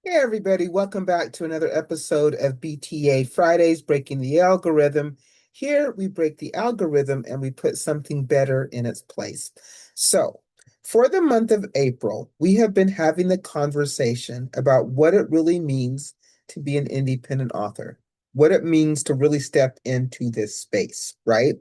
Hey everybody, welcome back to another episode of BTA Fridays, Breaking the Algorithm. Here we break the algorithm and we put something better in its place. So, for the month of April, we have been having the conversation about what it really means to be an independent author, what it means to really step into this space, right?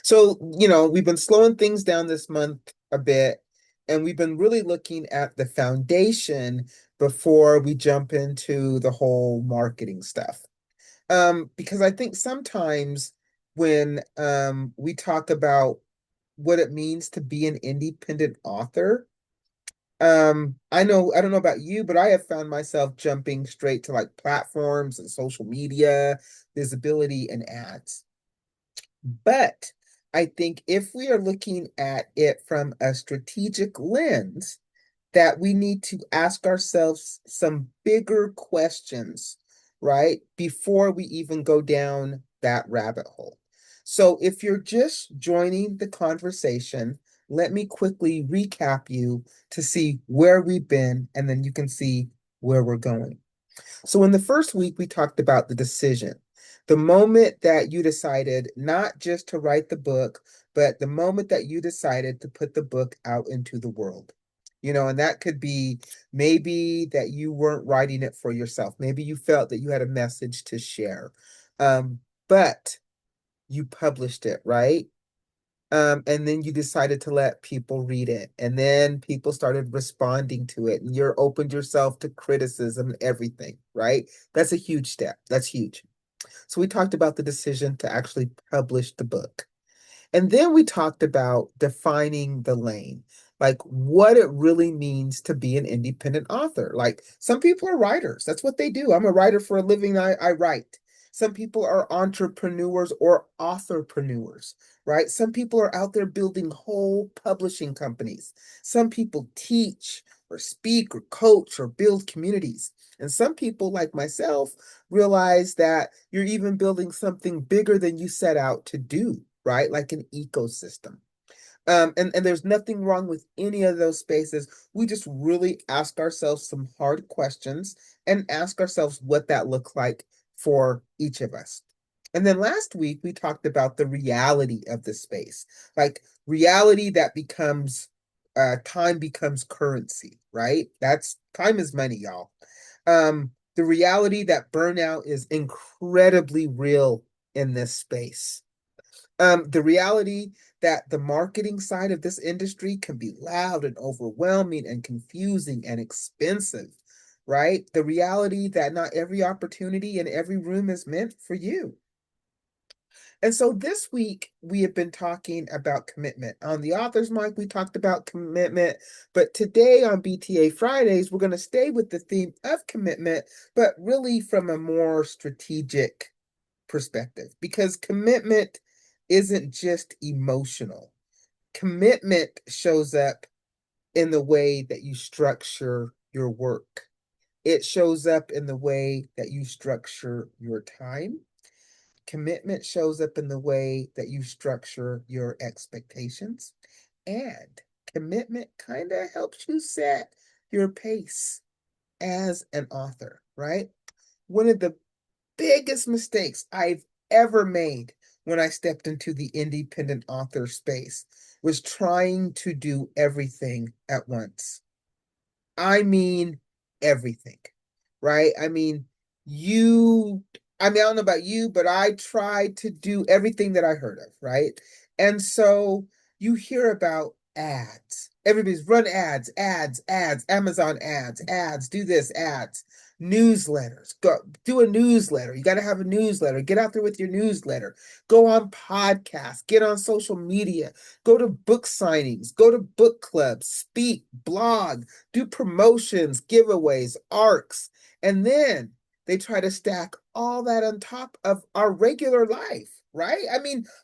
So, we've been slowing things down this month a bit, and we've been really looking at the foundation before we jump into the whole marketing stuff. Because I think sometimes when we talk about what it means to be an independent author, I don't know about you, but I have found myself jumping straight to like platforms and social media, visibility, and ads. But I think if we are looking at it from a strategic lens, that we need to ask ourselves some bigger questions, right? Before we even go down that rabbit hole. So if you're just joining the conversation, let me quickly recap you to see where we've been, and then you can see where we're going. So in the first week, we talked about the decision. The moment that you decided not just to write the book, but the moment that you decided to put the book out into the world. And that could be maybe that you weren't writing it for yourself. Maybe you felt that you had a message to share. But you published it, right? And then you decided to let people read it. And then people started responding to it. And you opened yourself to criticism and everything, right? That's a huge step. That's huge. So we talked about the decision to actually publish the book. And then we talked about defining the lane, like what it really means to be an independent author. Like some people are writers, that's what they do. I'm a writer for a living, I write. Some people are entrepreneurs or authorpreneurs, right? Some people are out there building whole publishing companies. Some people teach or speak or coach or build communities. And some people, like myself, realize that you're even building something bigger than you set out to do, right? Like an ecosystem. And there's nothing wrong with any of those spaces. We just really ask ourselves some hard questions and ask ourselves what that looks like for each of us. And then last week, we talked about the reality of the space, like reality that becomes time becomes currency, right? That's time is money, y'all. The reality that burnout is incredibly real in this space. The reality that the marketing side of this industry can be loud and overwhelming and confusing and expensive, right? The reality that not every opportunity in every room is meant for you. And so this week we have been talking about commitment. On the author's mic, we talked about commitment, but today on BTA Fridays, we're going to stay with the theme of commitment, but really from a more strategic perspective, because commitment isn't just emotional. Commitment shows up in the way that you structure your work. It shows up in the way that you structure your time. Commitment shows up in the way that you structure your expectations. And commitment kind of helps you set your pace as an author, right? One of the biggest mistakes I've ever made when I stepped into the independent author space was trying to do everything at once. I mean, everything, right? You, I don't know about you, but I tried to do everything that I heard of, right? And so you hear about ads. Everybody's run ads, ads, ads, Amazon ads, ads, do this, ads, newsletters. Go do a newsletter. You got to have a newsletter. Get out there with your newsletter. Go on podcasts, get on social media, go to book signings, go to book clubs, speak, blog, do promotions, giveaways, arcs, and then they try to stack all that on top of our regular life, right?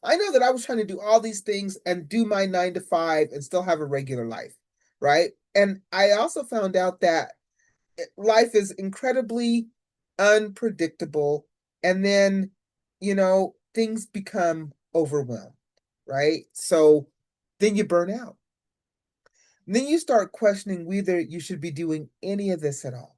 I know that I was trying to do all these things and do my 9 to 5 and still have a regular life, right? And I also found out that life is incredibly unpredictable. And then, things become overwhelmed, right? So then you burn out. And then you start questioning whether you should be doing any of this at all.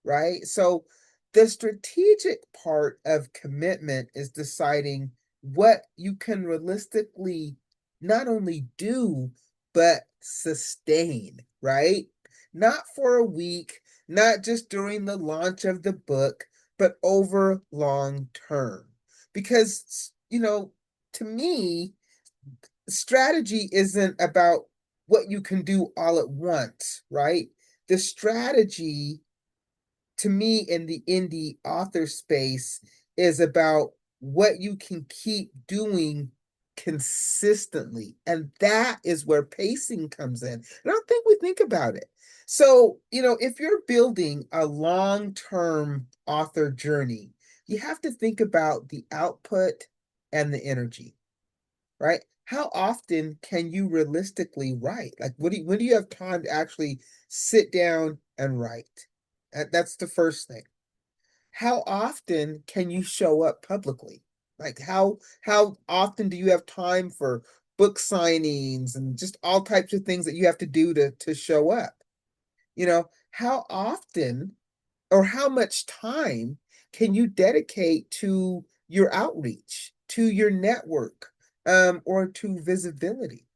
right? So the strategic part of commitment is deciding what you can realistically not only do, but sustain, right? Not for a week, not just during the launch of the book, but over long term. Because, to me, strategy isn't about what you can do all at once, right? The strategy to me in the indie author space is about what you can keep doing consistently. And that is where pacing comes in. I don't think we think about it. So, if you're building a long term author journey, you have to think about the output and the energy, right? How often can you realistically write? Like, when do you have time to actually sit down and write? That's the first thing. How often can you show up publicly? Like, how often do you have time for book signings and just all types of things that you have to do to show up? How often or how much time can you dedicate to your outreach, to your network, or to visibility?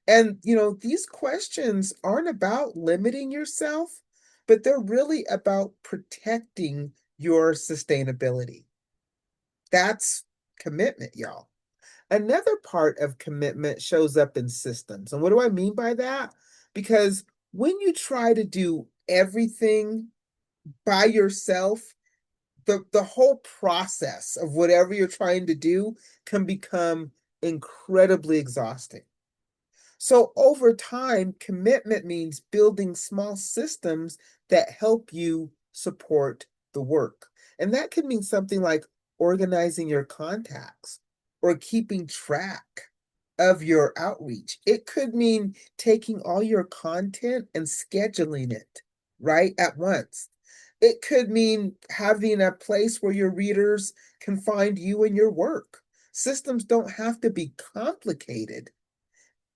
And, these questions aren't about limiting yourself, but they're really about protecting your sustainability. That's commitment, y'all. Another part of commitment shows up in systems. And what do I mean by that? Because when you try to do everything by yourself, the whole process of whatever you're trying to do can become incredibly exhausting. So over time, commitment means building small systems that help you support the work. And that could mean something like organizing your contacts or keeping track of your outreach. It could mean taking all your content and scheduling it right at once. It could mean having a place where your readers can find you and your work. Systems don't have to be complicated.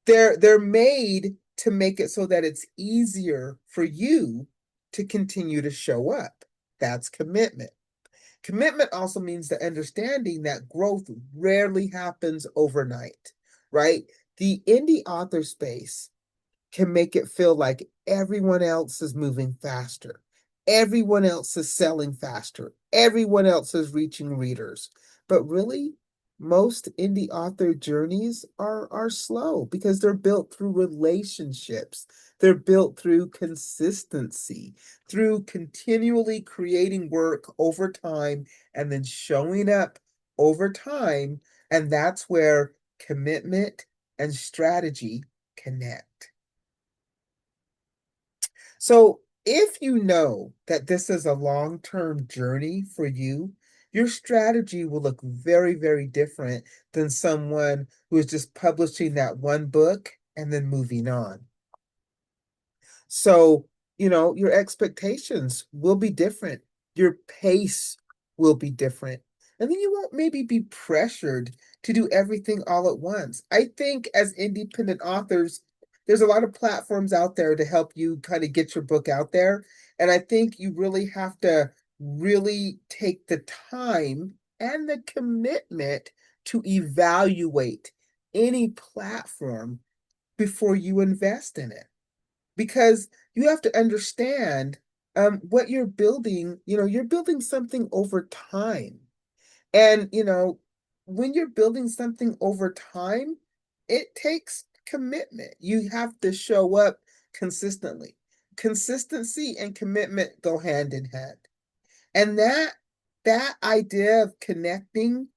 They're made to make it so that it's easier for you to continue to show up. That's commitment. Commitment also means the understanding that growth rarely happens overnight, right? The indie author space can make it feel like everyone else is moving faster. Everyone else is selling faster. Everyone else is reaching readers. But really, most indie author journeys are slow because they're built through relationships. They're built through consistency, through continually creating work over time and then showing up over time. And that's where commitment and strategy connect. So, if you know that this is a long term journey for you, your strategy will look very, very different than someone who is just publishing that one book and then moving on. So, your expectations will be different. Your pace will be different. And then you won't maybe be pressured to do everything all at once. I think as independent authors, there's a lot of platforms out there to help you kind of get your book out there. And I think you really have to really take the time and the commitment to evaluate any platform before you invest in it, because you have to understand what you're building. You're building something over time. And, when you're building something over time, it takes commitment. You have to show up consistently. Consistency and commitment go hand in hand. And that idea of connecting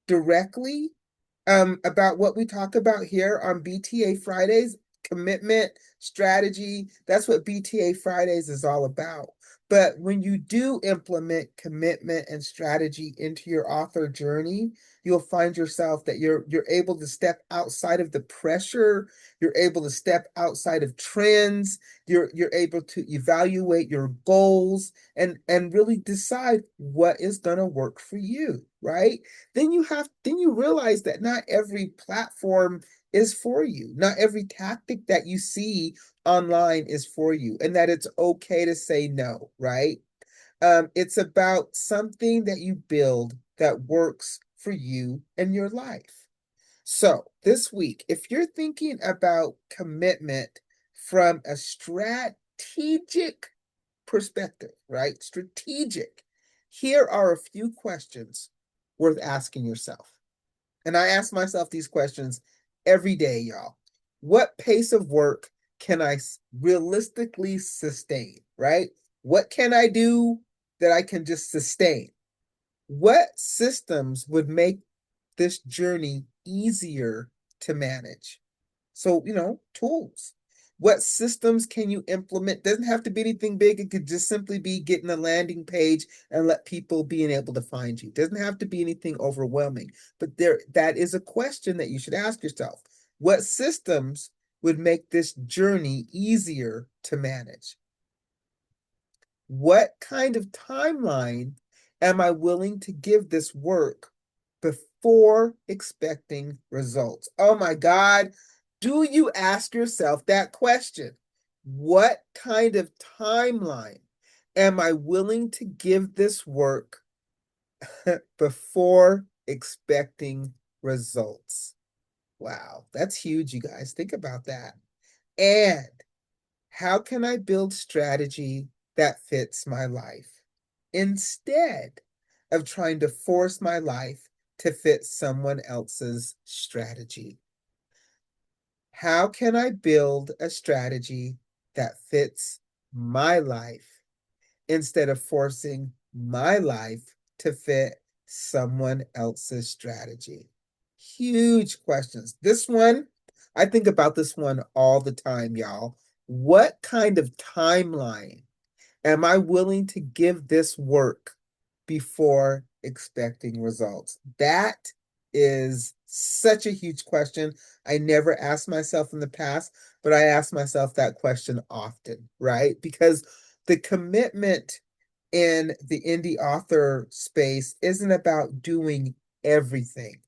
directly about what we talk about here on BTA Fridays, commitment, strategy, that's what BTA Fridays is all about. But when you do implement commitment and strategy into your author journey, you'll find yourself that you're able to step outside of the pressure, you're able to step outside of trends, you're able to evaluate your goals and really decide what is going to work for you, right? Then you realize that not every platform is for you. Not every tactic that you see online is for you, and that it's okay to say no, right? It's about something that you build that works for you and your life. So, this week, if you're thinking about commitment from a strategic perspective, right? Strategic, here are a few questions worth asking yourself. And I ask myself these questions every day, y'all. What pace of work can I realistically sustain, right? What can I do that I can just sustain? What systems would make this journey easier to manage? So, tools. What systems can you implement? Doesn't have to be anything big. It could just simply be getting a landing page and let people being able to find you. Doesn't have to be anything overwhelming. But that is a question that you should ask yourself. What systems would make this journey easier to manage? What kind of timeline am I willing to give this work before expecting results? Oh my God, do you ask yourself that question? What kind of timeline am I willing to give this work before expecting results? Wow, that's huge, you guys. Think about that. And how can I build strategy that fits my life instead of trying to force my life to fit someone else's strategy? How can I build a strategy that fits my life instead of forcing my life to fit someone else's strategy? Huge questions. This one, I think about this one all the time, y'all. What kind of timeline am I willing to give this work before expecting results? That is such a huge question. I never asked myself in the past, but I ask myself that question often, right? Because the commitment in the indie author space isn't about doing everything.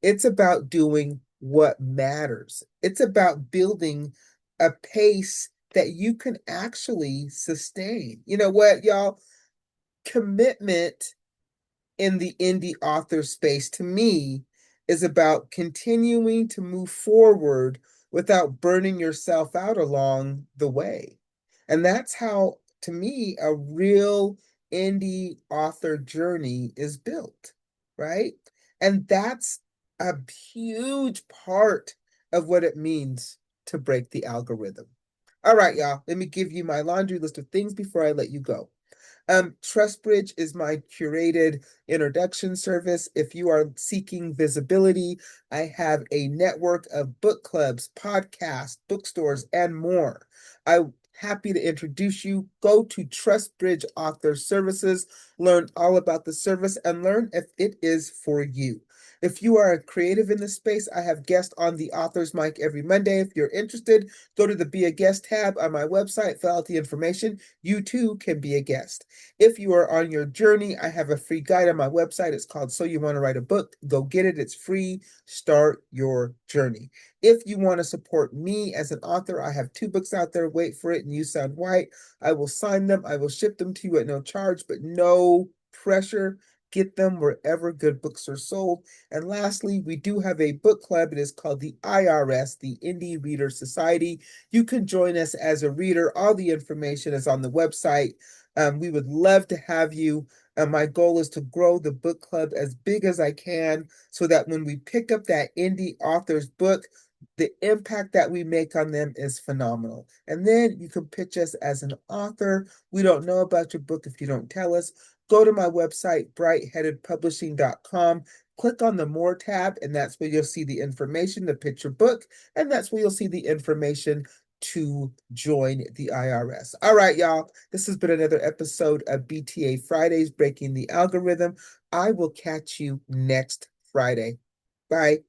It's about doing what matters. It's about building a pace that you can actually sustain. You know what, y'all? Commitment in the indie author space to me is about continuing to move forward without burning yourself out along the way. And that's how, to me, a real indie author journey is built, right? And that's a huge part of what it means to break the algorithm. All right, y'all, let me give you my laundry list of things before I let you go. TrustBridge is my curated introduction service. If you are seeking visibility, I have a network of book clubs, podcasts, bookstores, and more. I'm happy to introduce you. Go to TrustBridge Author Services, learn all about the service, and learn if it is for you. If you are a creative in this space, I have guests on the Author's Mic every Monday. If you're interested, go to the Be a Guest tab on my website, fill out the information. You too can be a guest. If you are on your journey, I have a free guide on my website. It's called So You Want to Write a Book. Go get it. It's free. Start your journey. If you want to support me as an author, I have 2 books out there. Wait for it and You Sound White. I will sign them. I will ship them to you at no charge, but no pressure. Get them wherever good books are sold. And lastly, we do have a book club. It is called the IRS, the Indie Reader Society. You can join us as a reader. All the information is on the website. We would love to have you. My goal is to grow the book club as big as I can so that when we pick up that indie author's book, the impact that we make on them is phenomenal. And then you can pitch us as an author. We don't know about your book if you don't tell us. Go to my website, brightheadedpublishing.com. Click on the More tab, and that's where you'll see the information to pitch your book, and that's where you'll see the information to join the IRS. All right, y'all. This has been another episode of BTA Fridays, Breaking the Algorithm. I will catch you next Friday. Bye.